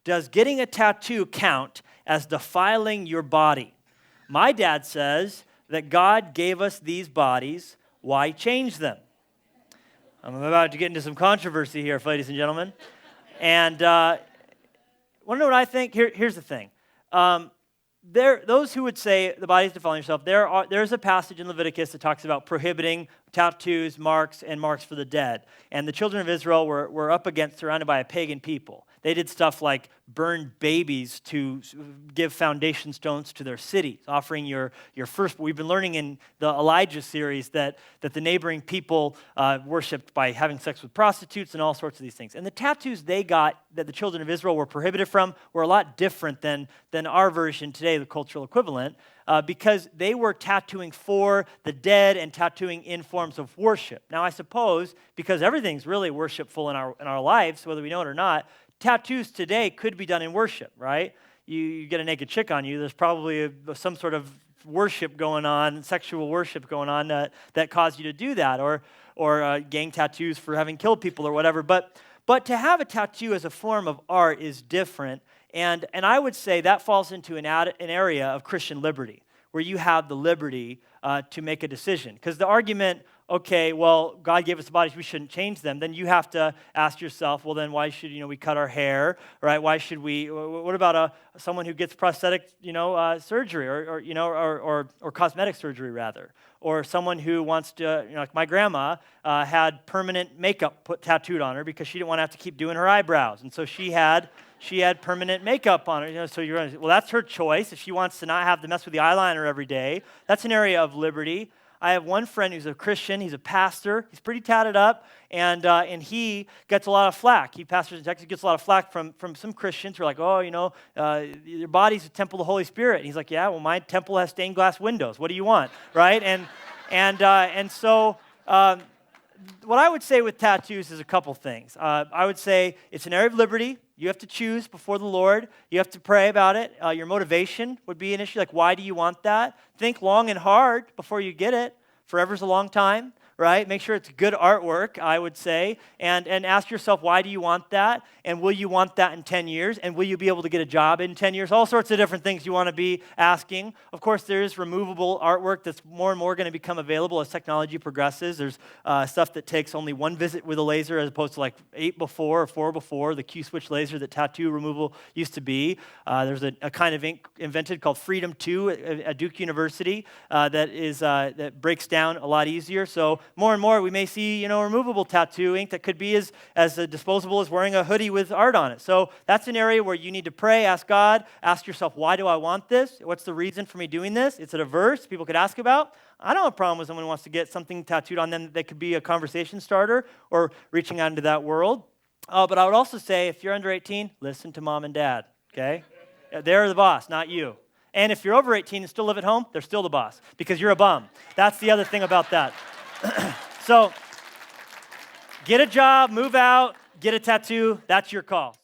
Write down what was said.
does getting a tattoo count as defiling your body? My dad says that God gave us these bodies. Why change them? I'm about to get into some controversy here, ladies and gentlemen. And want to know what I think? Here's the thing. Those who would say the body is defiling yourself, there's a passage in Leviticus that talks about prohibiting tattoos, marks, and marks for the dead. And the children of Israel were surrounded by a pagan people. They did stuff like burn babies to give foundation stones to their cities, offering your first. We've been learning in the Elijah series that the neighboring people worshipped by having sex with prostitutes and all sorts of these things. And the tattoos they got that the children of Israel were prohibited from were a lot different than our version today, the cultural equivalent, because they were tattooing for the dead and tattooing in forms of worship. Now, I suppose, because everything's really worshipful in our lives, whether we know it or not, tattoos today could be done in worship, right? You get a naked chick on you, there's probably some sort of worship going on, sexual worship going on that caused you to do that, or gang tattoos for having killed people or whatever. But to have a tattoo as a form of art is different, and I would say that falls into an area of Christian liberty, where you have the liberty to make a decision. Because the argument, okay, well, God gave us bodies, we shouldn't change them, then you have to ask yourself, well, then why should we cut our hair, right? Why should we? What about someone who gets prosthetic, surgery, or cosmetic surgery rather, or someone who wants to, like my grandma had permanent makeup tattooed on her because she didn't want to have to keep doing her eyebrows, and so she had permanent makeup on her. So you're well, that's her choice. If she wants to not have to mess with the eyeliner every day, that's an area of liberty. I have one friend who's a Christian. He's a pastor. He's pretty tatted up, and he gets a lot of flack. He pastors in Texas. He gets a lot of flack from some Christians who are like, oh, your body's a temple of the Holy Spirit. And he's like, yeah, well, my temple has stained glass windows. What do you want, right? And so what I would say with tattoos is a couple things. I would say it's an area of liberty. You have to choose before the Lord. You have to pray about it. Your motivation would be an issue. Like, why do you want that? Think long and hard before you get it. Forever's a long time, right? Make sure it's good artwork, I would say. And ask yourself, why do you want that? And will you want that in 10 years? And will you be able to get a job in 10 years? All sorts of different things you want to be asking. Of course, there is removable artwork that's more and more going to become available as technology progresses. There's stuff that takes only one visit with a laser as opposed to like 8 before or 4 before, the Q-switch laser that tattoo removal used to be. There's a kind of ink invented called Freedom 2 at Duke University that breaks down a lot easier. So more and more we may see removable tattoo ink that could be as disposable as wearing a hoodie with art on it. So that's an area where you need to pray, ask God, ask yourself, why do I want this? What's the reason for me doing this? It's a verse people could ask about. I don't have a problem with someone who wants to get something tattooed on them that could be a conversation starter or reaching out into that world. But I would also say, if you're under 18, listen to mom and dad, okay? They're the boss, not you. And if you're over 18 and still live at home, they're still the boss because you're a bum. That's the other thing about that. So get a job, move out, get a tattoo. That's your call.